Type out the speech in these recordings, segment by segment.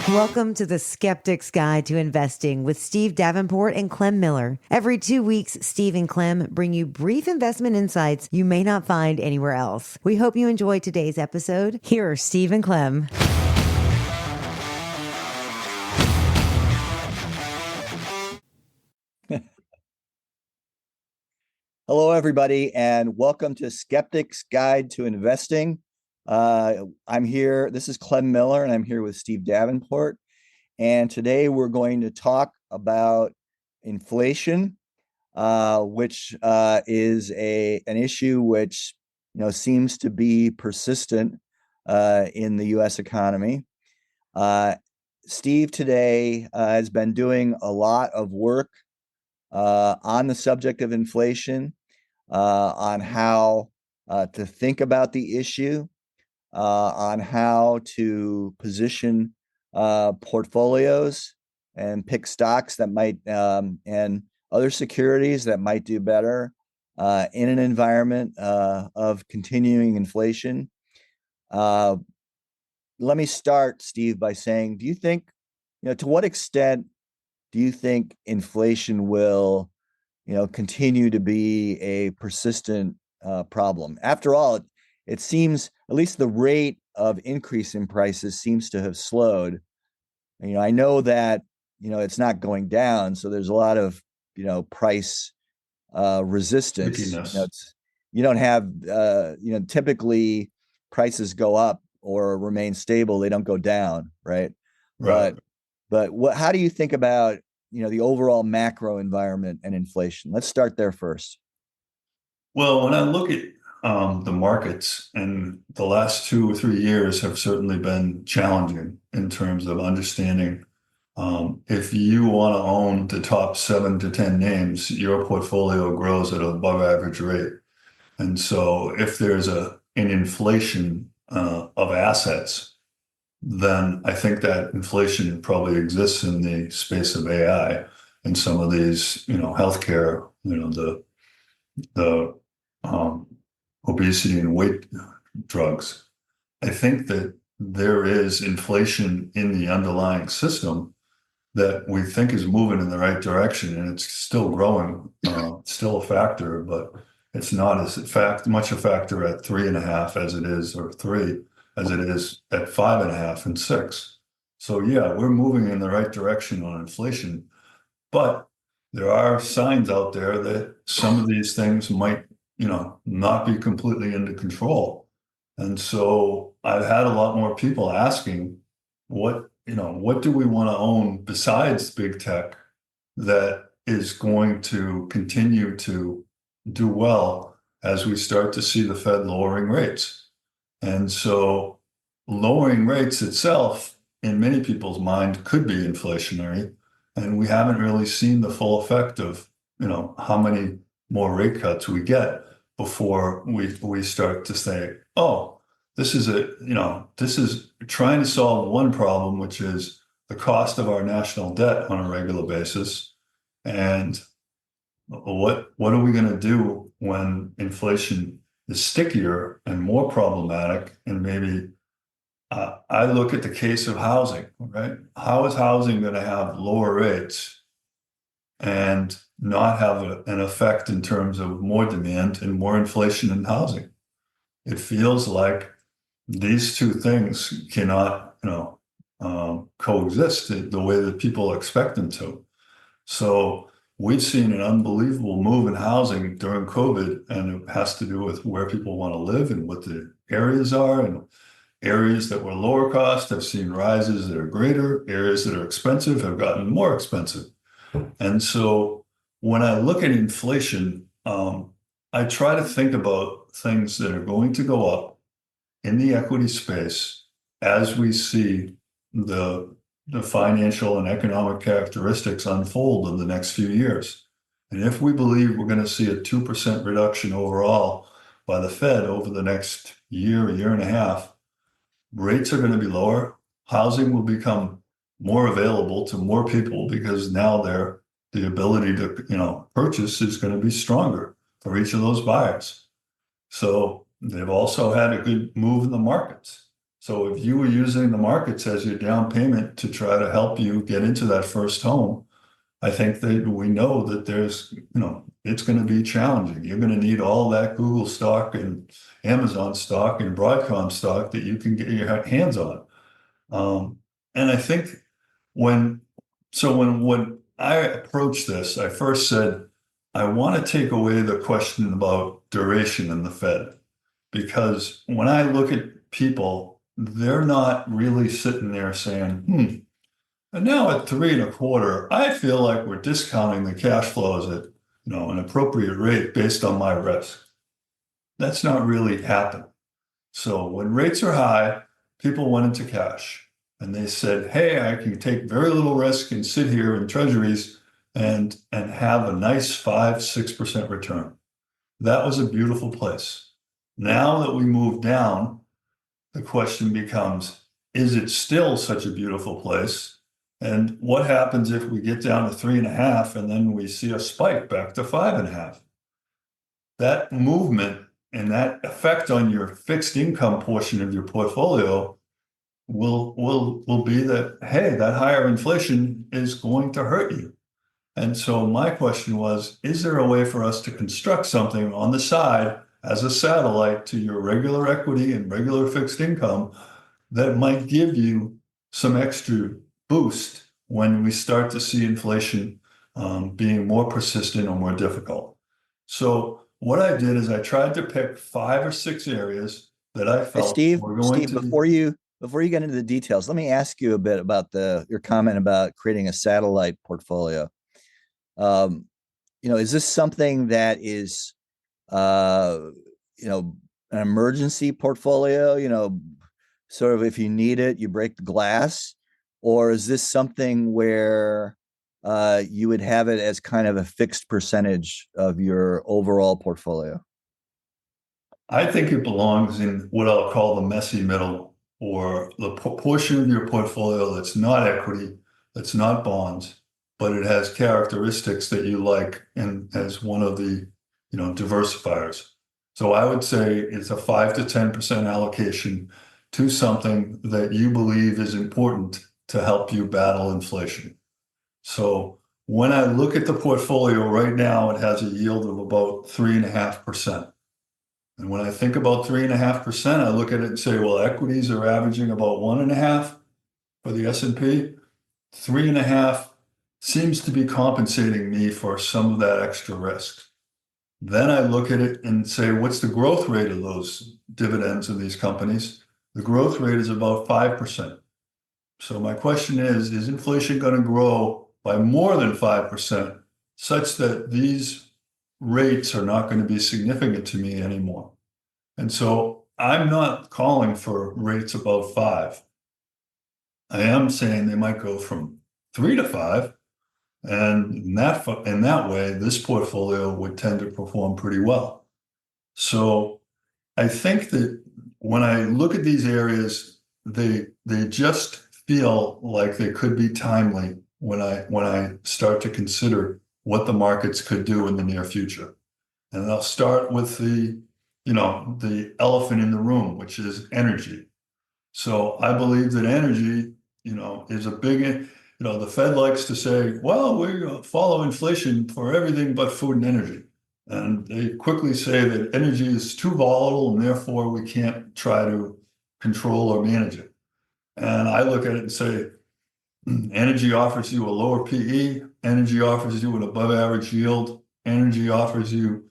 Welcome to the Skeptic's Guide to Investing with Steve Davenport and Clem Miller. Every 2 weeks, Steve and Clem bring you brief investment insights you may not find anywhere else. We hope you enjoy today's episode. Here are Steve and Clem. Hello, everybody, and welcome to Skeptic's Guide to Investing. I'm here. This is Clem Miller, and I'm here with Steve Davenport. And today we're going to talk about inflation, which is an issue which seems to be persistent in the U.S. economy. Steve today has been doing a lot of work on the subject of inflation, on how to think about the issue, on how to position portfolios and pick stocks that might and other securities that might do better in an environment of continuing inflation. Let me start, Steve, by saying, do you think, to what extent do you think inflation will, continue to be a persistent problem? After all, it seems, at least the rate of increase in prices seems to have slowed. I know that, it's not going down, so there's a lot of, price resistance. You don't have, typically prices go up or remain stable. They don't go down, right? Right. But how do you think about, the overall macro environment and inflation? Let's start there first. Well, when I look at the markets, and the last 2 or 3 years have certainly been challenging in terms of understanding. If you want to own the top 7 to 10 names, your portfolio grows at an above average rate. And so if there's an inflation of assets, then I think that inflation probably exists in the space of AI and some of these, healthcare, the obesity and weight drugs. I think that there is inflation in the underlying system that we think is moving in the right direction, and it's still growing, still a factor, but it's not as much a factor at 3.5 as it is, or 3 as it is at 5.5 and 6. So yeah, we're moving in the right direction on inflation, but there are signs out there that some of these things might, not be completely under control. And so I've had a lot more people asking, what do we want to own besides big tech that is going to continue to do well as we start to see the Fed lowering rates? And so lowering rates itself, in many people's mind, could be inflationary. And we haven't really seen the full effect of, how many more rate cuts we get before we start to say, oh, this is trying to solve one problem, which is the cost of our national debt on a regular basis. And what are we going to do when inflation is stickier and more problematic? And maybe I look at the case of housing, right? How is housing going to have lower rates and not have an effect in terms of more demand and more inflation in housing? It feels like these two things cannot, coexist the way that people expect them to. So we've seen an unbelievable move in housing during COVID, and it has to do with where people want to live and what the areas are. And areas that were lower cost have seen rises that are greater. Areas that are expensive have gotten more expensive. And so when I look at inflation, I try to think about things that are going to go up in the equity space as we see the financial and economic characteristics unfold in the next few years. And if we believe we're going to see a 2% reduction overall by the Fed over the next year and a half, rates are going to be lower. Housing will become more available to more people because now the ability to purchase is going to be stronger for each of those buyers. So they've also had a good move in the markets. So if you were using the markets as your down payment to try to help you get into that first home, I think that we know that there's, it's going to be challenging. You're going to need all that Google stock and Amazon stock and Broadcom stock that you can get your hands on. And I think when I approached this, I first said, I want to take away the question about duration in the Fed, because when I look at people, they're not really sitting there saying, and now at 3.25, I feel like we're discounting the cash flows at, an appropriate rate based on my risk. That's not really happening. So when rates are high, people went into cash and they said, hey, I can take very little risk and sit here in treasuries and have a nice 5-6% return. That was a beautiful place. Now that we move down, the question becomes, is it still such a beautiful place? And what happens if we get down to 3.5 and then we see a spike back to 5.5? That movement and that effect on your fixed income portion of your portfolio will be that, hey, that higher inflation is going to hurt you. And so my question was, is there a way for us to construct something on the side as a satellite to your regular equity and regular fixed income that might give you some extra boost when we start to see inflation being more persistent or more difficult? So what I did is I tried to pick 5 or 6 areas that I felt were going to. Before you get into the details, let me ask you a bit about your comment about creating a satellite portfolio. Is this something that is, an emergency portfolio, sort of if you need it, you break the glass? Or is this something where you would have it as kind of a fixed percentage of your overall portfolio? I think it belongs in what I'll call the messy middle, or the portion of your portfolio that's not equity, that's not bonds, but it has characteristics that you like and as one of the diversifiers. So I would say it's a 5 to 10% allocation to something that you believe is important to help you battle inflation. So when I look at the portfolio right now, it has a yield of about 3.5%. And when I think about 3.5%, I look at it and say, well, equities are averaging about 1.5 for the S&P. 3.5 seems to be compensating me for some of that extra risk. Then I look at it and say, what's the growth rate of those dividends in these companies? The growth rate is about 5%. So my question is inflation going to grow by more than 5% such that these rates are not going to be significant to me anymore? And so I'm not calling for rates above 5. I am saying they might go from 3 to 5. And in that way, this portfolio would tend to perform pretty well. So I think that when I look at these areas, they just feel like they could be timely when I start to consider what the markets could do in the near future. And I'll start with the elephant in the room, which is energy. So I believe that energy, is a big, the Fed likes to say, well, we follow inflation for everything but food and energy. And they quickly say that energy is too volatile and therefore we can't try to control or manage it. And I look at it and say, energy offers you a lower PE, energy offers you an above average yield, energy offers you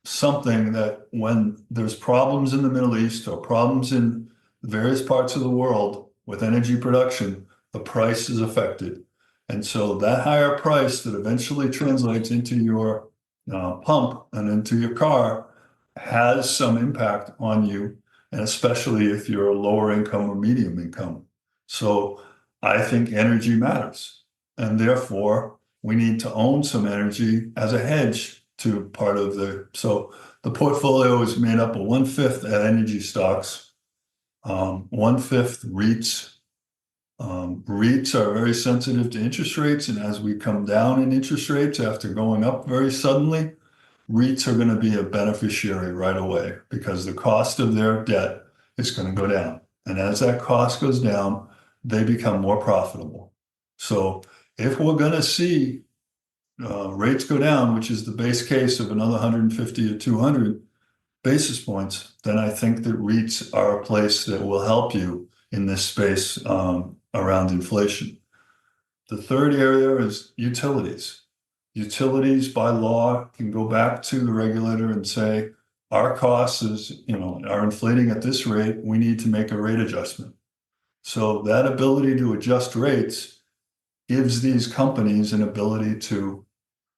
something that when there's problems in the Middle East or problems in various parts of the world with energy production, the price is affected. And so that higher price that eventually translates into your pump and into your car has some impact on you, and especially if you're a lower income or medium income. So I think energy matters, and therefore we need to own some energy as a hedge to part of so the portfolio is made up of 1/5 energy stocks, 1/5 REITs. REITs are very sensitive to interest rates, and as we come down in interest rates after going up very suddenly, REITs are going to be a beneficiary right away because the cost of their debt is going to go down. And as that cost goes down, they become more profitable. So if we're going to see rates go down, which is the base case of another 150 or 200 basis points, then I think that REITs are a place that will help you in this space around inflation. The third area is utilities. Utilities by law can go back to the regulator and say, our costs are inflating at this rate, we need to make a rate adjustment. So that ability to adjust rates gives these companies an ability to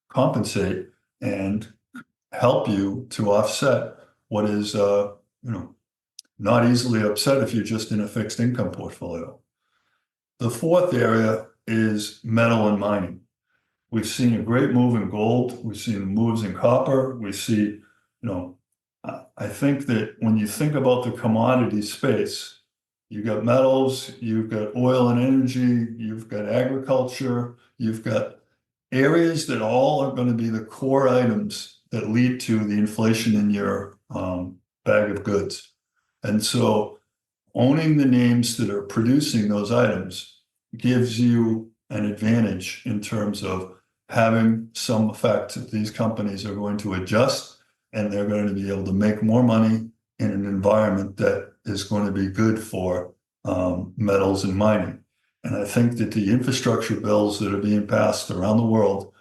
compensate and help you to offset what is, not easily upset if you're just in a fixed income portfolio. The fourth area is metal and mining. We've seen a great move in gold. We've seen moves in copper. We see, I think that when you think about the commodity space, you've got metals, you've got oil and energy, you've got agriculture, you've got areas that all are going to be the core items that lead to the inflation in your bag of goods. And so owning the names that are producing those items gives you an advantage in terms of having some effect that these companies are going to adjust and they're going to be able to make more money in an environment that is going to be good for metals and mining. And I think that the infrastructure bills that are being passed around the world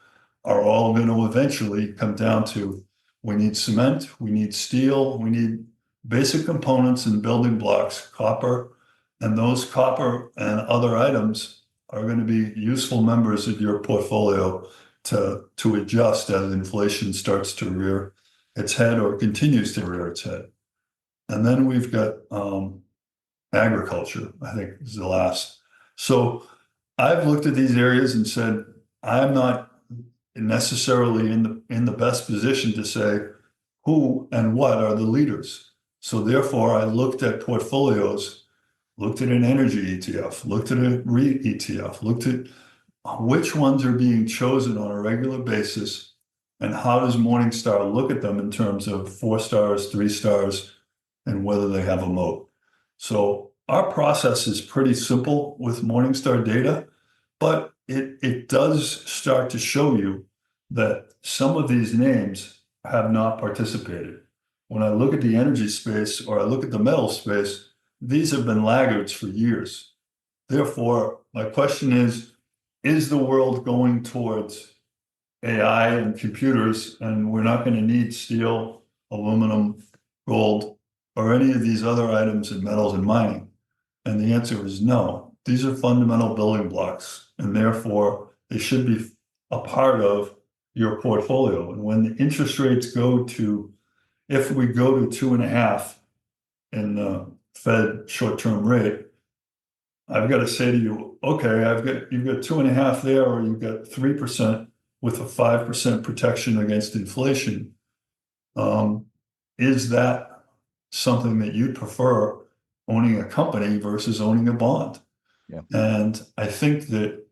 are all going to eventually come down to, we need cement, we need steel, we need basic components and building blocks, copper, and those copper and other items are going to be useful members of your portfolio to adjust as inflation starts to rear its head or continues to rear its head. And then we've got agriculture, I think is the last. So I've looked at these areas and said, I'm not necessarily in the best position to say who and what are the leaders. So therefore, I looked at portfolios, looked at an energy ETF, looked at a REIT ETF, looked at which ones are being chosen on a regular basis, and how does Morningstar look at them in terms of 4 stars, 3 stars, and whether they have a moat. So our process is pretty simple with Morningstar data, but it does start to show you that some of these names have not participated. When I look at the energy space or I look at the metal space, these have been laggards for years. Therefore, my question is the world going towards AI and computers, and we're not going to need steel, aluminum, gold, or any of these other items in metals and mining? And the answer is no. These are fundamental building blocks, and therefore they should be a part of your portfolio. And when the interest rates if we go to 2.5 in the Fed short-term rate, I've got to say to you, okay, you've got 2.5 there, or you've got 3% with a 5% protection against inflation. Is that something that you'd prefer, owning a company versus owning a bond? Yeah. And I think that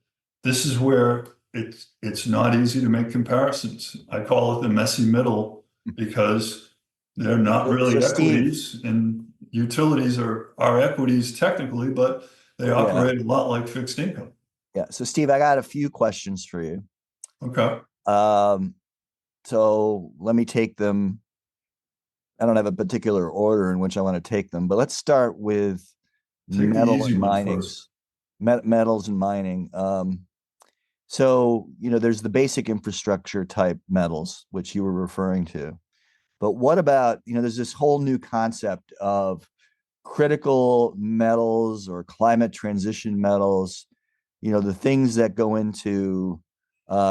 this is where it's not easy to make comparisons. I call it the messy middle because they're not really So equities, Steve, and utilities are equities technically, but they operate a lot like fixed income. Yeah. So Steve, I got a few questions for you. Okay. So let me take them. I don't have a particular order in which I want to take them, but let's start with metals and mining. Metals and mining. So, there's the basic infrastructure type metals, which you were referring to. But what about, there's this whole new concept of critical metals or climate transition metals, the things that go into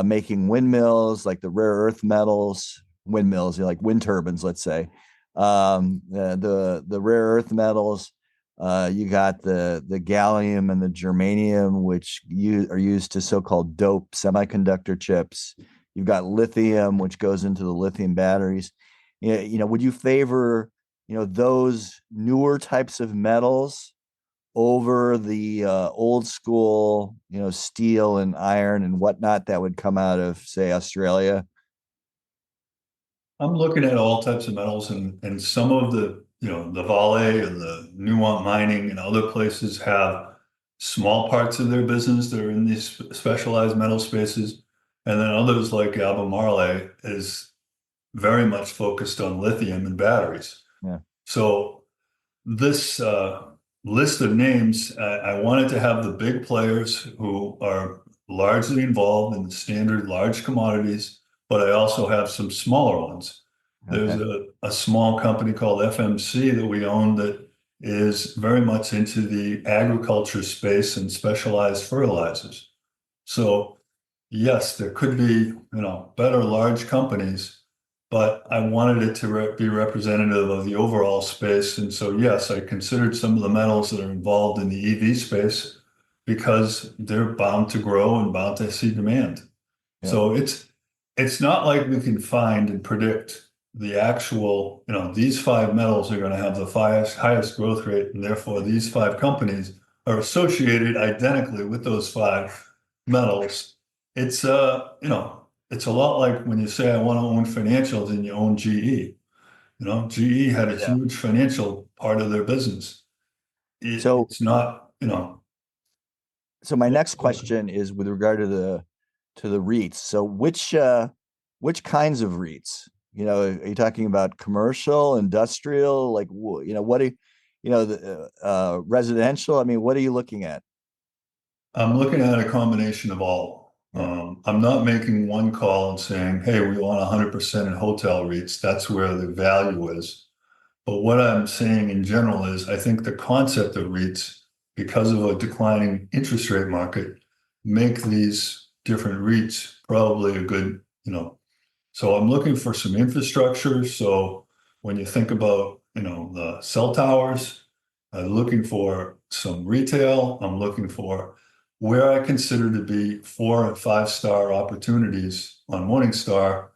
making windmills, like the rare earth metals, windmills, like wind turbines, let's say. The rare earth metals, you got the gallium and the germanium, which are used to so-called dope semiconductor chips. You've got lithium, which goes into the lithium batteries. Would you favor, those newer types of metals over the old school, steel and iron and whatnot that would come out of, say, Australia? I'm looking at all types of metals, and some of the the Vale and the Newmont Mining and other places have small parts of their business that are in these specialized metal spaces. And then others like Albemarle is very much focused on lithium and batteries. Yeah. So this list of names, I wanted to have the big players who are largely involved in the standard large commodities, but I also have some smaller ones. There's a small company called FMC that we own that is very much into the agriculture space and specialized fertilizers. So yes, there could be, better large companies, but I wanted it to be representative of the overall space. And so, yes, I considered some of the metals that are involved in the EV space because they're bound to grow and bound to see demand. Yeah. So it's not like we can find and predict the actual, these 5 metals are going to have the highest growth rate, and therefore these 5 companies are associated identically with those 5 metals. It's it's a lot like when you say I want to own financials and you own GE. GE had a huge financial part of their business. It's not, So my next question is with regard to the REITs. So which kinds of REITs? Are you talking about commercial, industrial, like what do the residential? I mean, what are you looking at? I'm looking at a combination of all. I'm not making one call and saying, hey, we want 100% in hotel REITs. That's where the value is. But what I'm saying in general is I think the concept of REITs, because of a declining interest rate market, make these different REITs probably a good, So I'm looking for some infrastructure. So when you think about, the cell towers, I'm looking for some retail. I'm looking for where I consider to be 4 and 5 star opportunities on Morningstar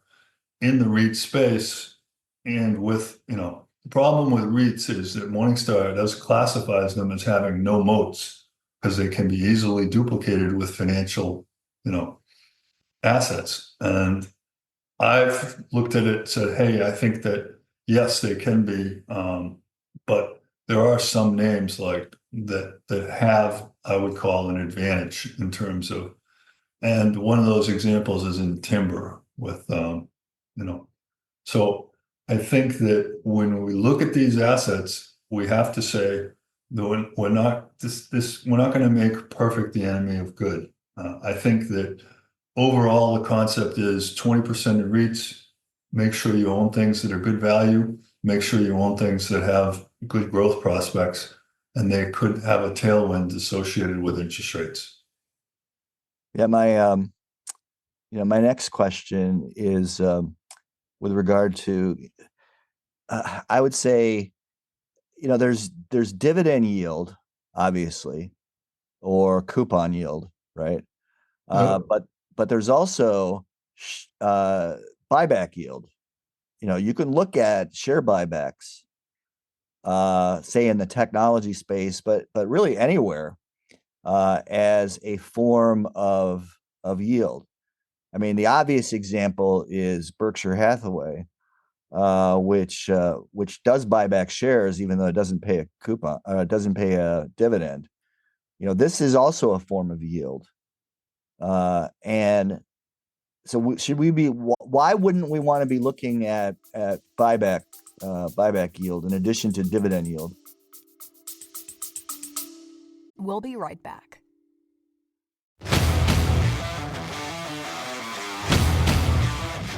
in the REIT space. And with, the problem with REITs is that Morningstar classifies them as having no moats because they can be easily duplicated with financial, assets. And I've looked at it and said, hey, I think that, yes, they can be, but there are some names like that have, I would call, an advantage in terms of, and one of those examples is in timber with, so I think that when we look at these assets, we have to say that we're not going to make perfect the enemy of good. I think that overall, the concept is 20% of REITs, make sure you own things that are good value, make sure you own things that have good growth prospects, and they could have a tailwind associated with interest rates. Yeah, my next question is with regard to, I would say, there's dividend yield, obviously, or coupon yield, right? But there's also buyback yield. You can look at share buybacks, say in the technology space, but really anywhere as a form of yield. I mean, the obvious example is Berkshire Hathaway, which does buy back shares even though it doesn't pay a coupon, doesn't pay a dividend. This is also a form of yield. And so why wouldn't we want to be looking at buyback yield in addition to dividend yield? We'll be right back.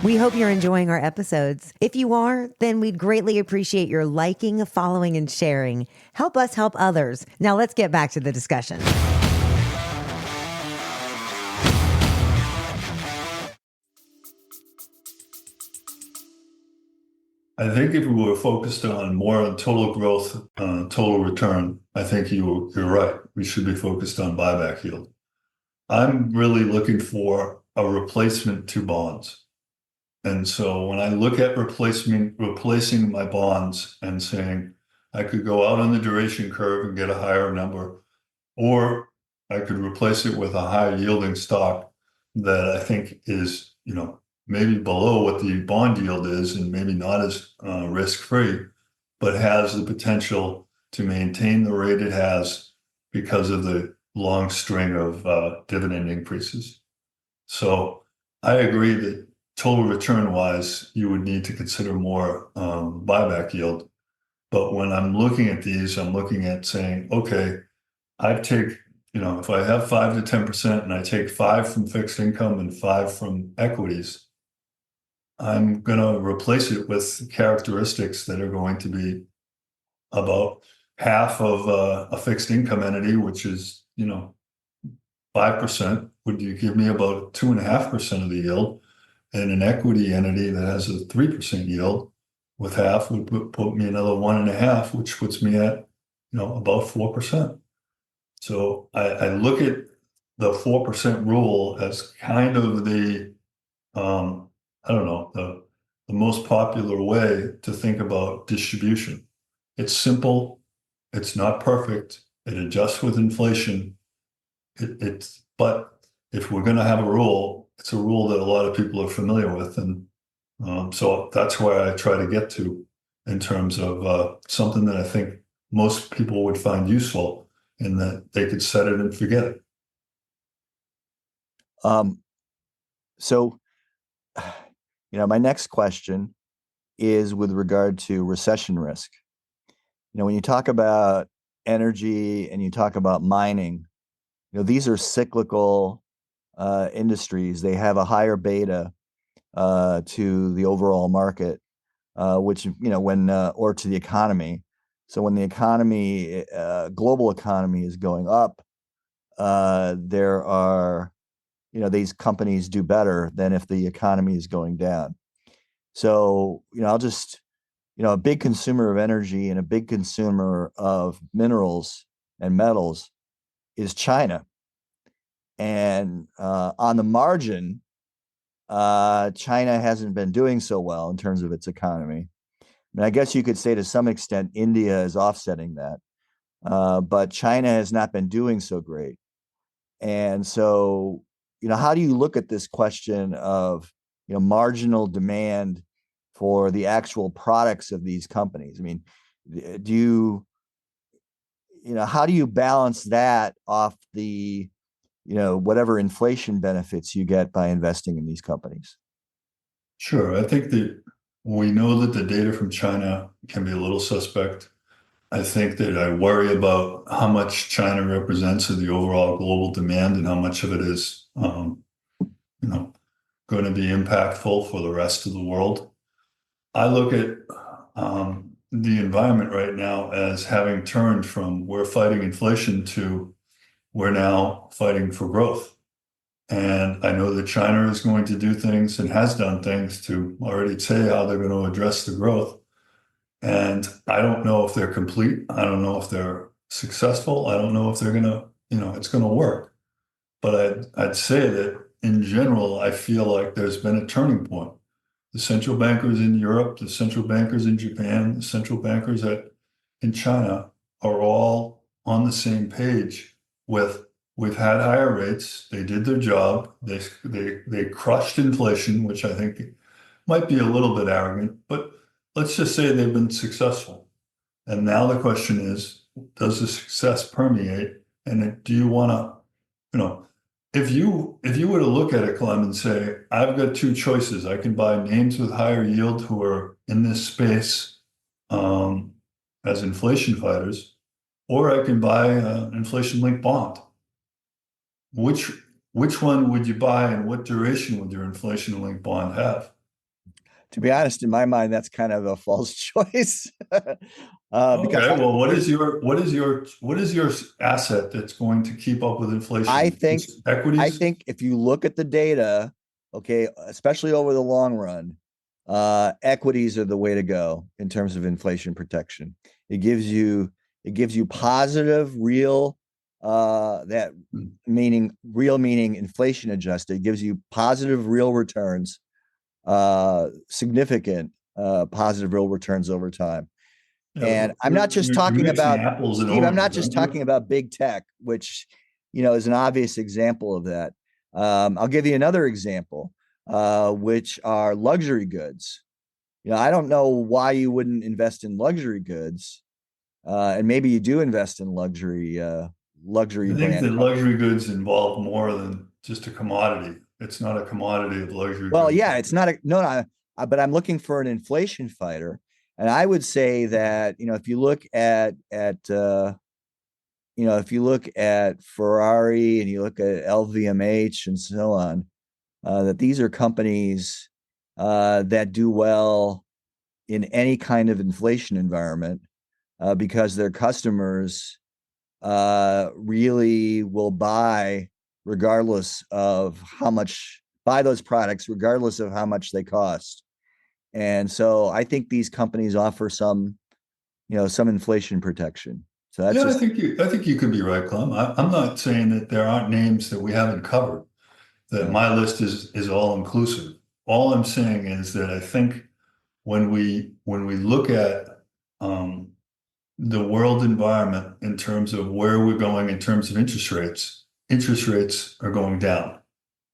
We hope you're enjoying our episodes. If you are, then we'd greatly appreciate your liking, following, and sharing. Help us help others. Now let's get back to the discussion. I think if we were focused on more on total growth, total return, I think you're right. We should be focused on buyback yield. I'm really looking for a replacement to bonds. And so when I look at replacing my bonds and saying I could go out on the duration curve and get a higher number, or I could replace it with a high yielding stock that I think is, maybe below what the bond yield is and maybe not as risk-free, but has the potential to maintain the rate it has because of the long string of dividend increases. So I agree that total return wise, you would need to consider more buyback yield. But when I'm looking at these, I'm looking at saying, okay, I take, if I have 5 to 10% and I take 5 from fixed income and 5 from equities, I'm going to replace it with characteristics that are going to be about half of a fixed income entity, which is, 5%, would you give me about 2.5% of the yield, and an equity entity that has a 3% yield with half would put me another 1.5, which puts me at, about 4%. So I look at the 4% rule as kind of the, I don't know, the most popular way to think about distribution. It's simple. It's not perfect. It adjusts with inflation. But if we're going to have a rule, it's a rule that a lot of people are familiar with. And so that's where I try to get to in terms of something that I think most people would find useful, in that they could set it and forget it. So, my next question is with regard to recession risk. When you talk about energy and you talk about mining, these are cyclical industries. They have a higher beta to the overall market, which, or to the economy. So when the economy, global economy is going up, there are, these companies do better than if the economy is going down. So, I'll just, a big consumer of energy and a big consumer of minerals and metals is China. And on the margin, China hasn't been doing so well in terms of its economy. I guess you could say to some extent India is offsetting that, but China has not been doing so great. And so, how do you look at this question of, marginal demand for the actual products of these companies? I mean, how do you balance that off the, whatever inflation benefits you get by investing in these companies? Sure. I think that we know that the data from China can be a little suspect. I think that I worry about how much China represents of the overall global demand and how much of it is, going to be impactful for the rest of the world. I look at the environment right now as having turned from we're fighting inflation to we're now fighting for growth. And I know that China is going to do things and has done things to already say how they're going to address the growth. And I don't know if they're complete. I don't know if they're successful. I don't know if they're going to, it's going to work. But I'd say that in general, I feel like there's been a turning point. The central bankers in Europe, the central bankers in Japan, the central bankers in China are all on the same page with, we've had higher rates. They did their job. They crushed inflation, which I think might be a little bit arrogant, but let's just say they've been successful. And now the question is, does the success permeate? And do you want to, if you were to look at it, Clem, and say, I've got two choices. I can buy names with higher yield who are in this space as inflation fighters, or I can buy an inflation-linked bond. Which one would you buy, and what duration would your inflation-linked bond have? To be honest, in my mind, that's kind of a false choice. Okay, well, what is your asset that's going to keep up with inflation? I think equities. I think if you look at the data, okay, especially over the long run, equities are the way to go in terms of inflation protection. It gives you positive real meaning inflation adjusted. It gives you positive real returns, significant positive real returns over time. And I'm not just talking about apples and oranges. I'm not just talking about big tech, which is an obvious example of that. I'll give you another example, which are luxury goods. I don't know why you wouldn't invest in luxury goods, and maybe you do invest in luxury I think brand that companies. luxury goods involve more than just a commodity. It's not a commodity of luxury Well, goods. yeah, it's not a no, no, but I'm looking for an inflation fighter, and I would say that if you look at Ferrari and you look at LVMH and so on, that these are companies that do well in any kind of inflation environment because their customers really will regardless of how much buy those products regardless of how much they cost. And so I think these companies offer some inflation protection. So that's Yeah, just I think you could be right, Clem. I'm not saying that there aren't names that we haven't covered, that yeah, my list is all inclusive. All I'm saying is that I think when we look at um, the world environment in terms of where we're going in terms of interest rates are going down.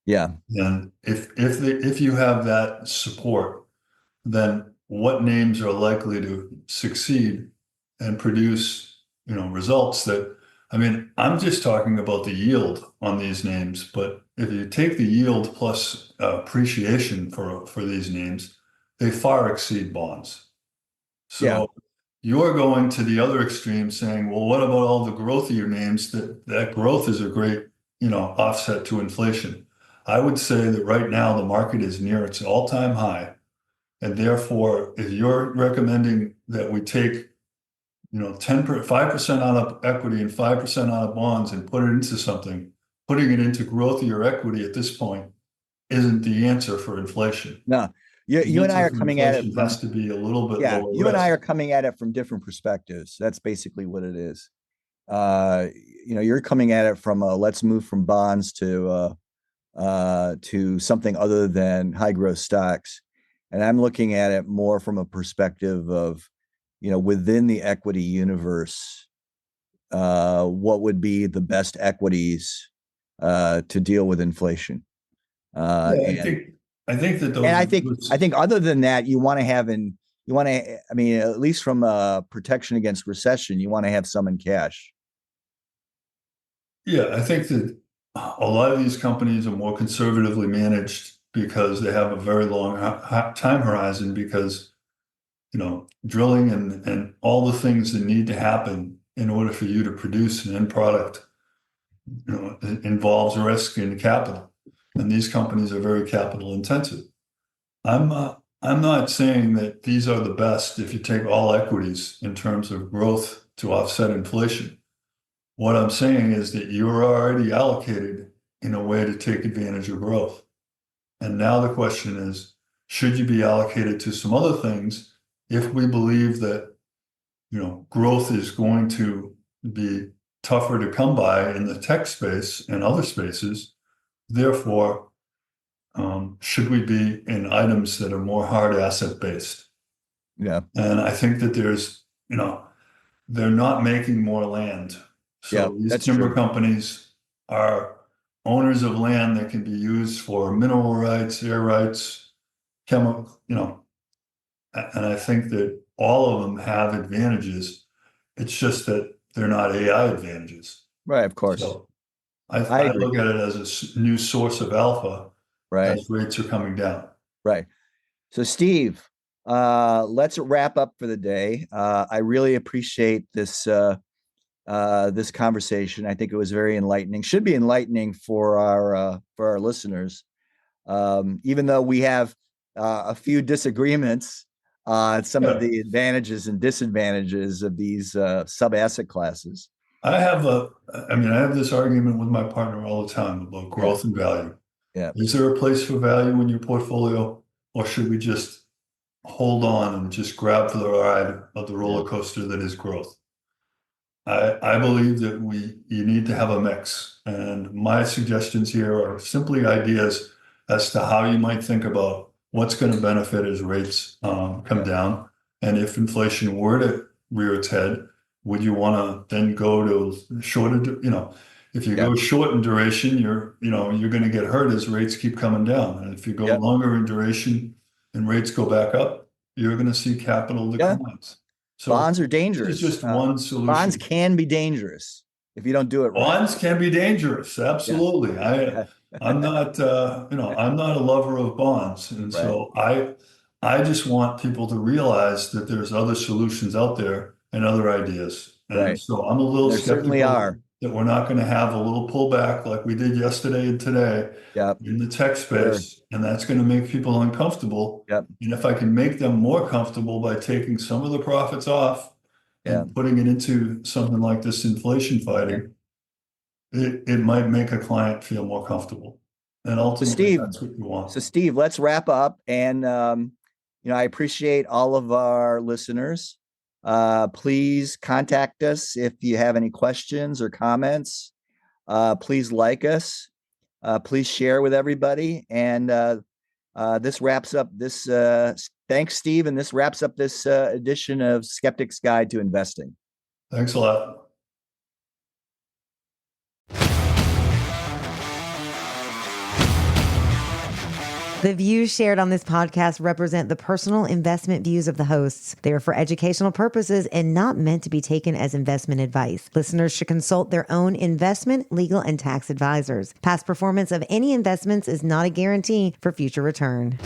yeah, And if you have that support, then what names are likely to succeed and produce, results that, I mean, I'm just talking about the yield on these names, but if you take the yield plus appreciation for these names, they far exceed bonds. yeah, So you're going to the other extreme saying, well, what about all the growthier names that growth is a great, offset to inflation? I would say that right now the market is near its all-time high. And therefore, if you're recommending that we take, 5% out of equity and 5% out of bonds and put it into something, putting it into growthier equity at this point isn't the answer for inflation. no. You, The you and I answer are for coming at it inflation has from to be a little bit yeah, lower you and I risk. are coming at it from different perspectives. That's basically what it is. Uh, you're coming at it from let's move from bonds to something other than high growth stocks. And I'm looking at it more from a perspective of, within the equity universe, what would be the best equities to deal with inflation. Uh, Yeah, and I think that and those I are think good. I think other than that, I mean, at least from protection against recession, you want to have some in cash. Yeah, I think that a lot of these companies are more conservatively managed because they have a very long time horizon because, drilling and all the things that need to happen in order for you to produce an end product, it involves risk and capital. And these companies are very capital intensive. I'm not saying that these are the best if you take all equities in terms of growth to offset inflation. What I'm saying is that you're already allocated in a way to take advantage of growth. And now the question is, should you be allocated to some other things if we believe that, growth is going to be tougher to come by in the tech space and other spaces? Therefore, should we be in items that are more hard asset based? Yeah, And I think that they're not making more land. yeah, So these that's timber true. companies are owners of land that can be used for mineral rights, air rights, chemical, and I think that all of them have advantages. It's just that they're not AI advantages. Right, of course. So I I agree. look at it as a new source of alpha Right, as rates are coming down. right. So, Steve, let's wrap up for the day. I really appreciate this conversation. I think it was very enlightening. Should be enlightening for our listeners. Even though we have a few disagreements on some of Yeah. the advantages and disadvantages of these sub asset classes. I have this argument with my partner all the time about Yeah, growth and value. yeah, Is there a place for value in your portfolio, or should we just hold on and just grab for the ride of the yeah, roller coaster that is growth? I believe that you need to have a mix. And my suggestions here are simply ideas as to how you might think about what's going to benefit as rates come yeah, down. And if inflation were to rear its head, would you want to then go to shorter, if you yeah, go short in duration, you're going to get hurt as rates keep coming down. And if you go yeah, longer in duration and rates go back up, you're going to see capital Yeah. declines. So Bonds are this dangerous. is just one solution. Bonds can be dangerous if you don't do it right. Bonds can be dangerous. Absolutely. Yeah. I'm not, I'm not a lover of bonds. And so I just want people to realize that there's other solutions out there and other ideas. And Right. so I'm a little There certainly skeptical are. that we're not going to have a little pullback like we did yesterday and today Yep. in the tech space. And that's going to make people uncomfortable. Yep. And if I can make them more comfortable by taking some of the profits off and putting it into something like this inflation fighting, it might make a client feel more comfortable. And ultimately, that's what you want. So Steve, let's wrap up. And, I appreciate all of our listeners. Please contact us if you have any questions or comments. Please like us. Please share with everybody. And this wraps up this. Thanks, Steve. And this wraps up this edition of Skeptic's Guide to Investing. Thanks a lot. The views shared on this podcast represent the personal investment views of the hosts. They are for educational purposes and not meant to be taken as investment advice. Listeners should consult their own investment, legal, and tax advisors. Past performance of any investments is not a guarantee for future return.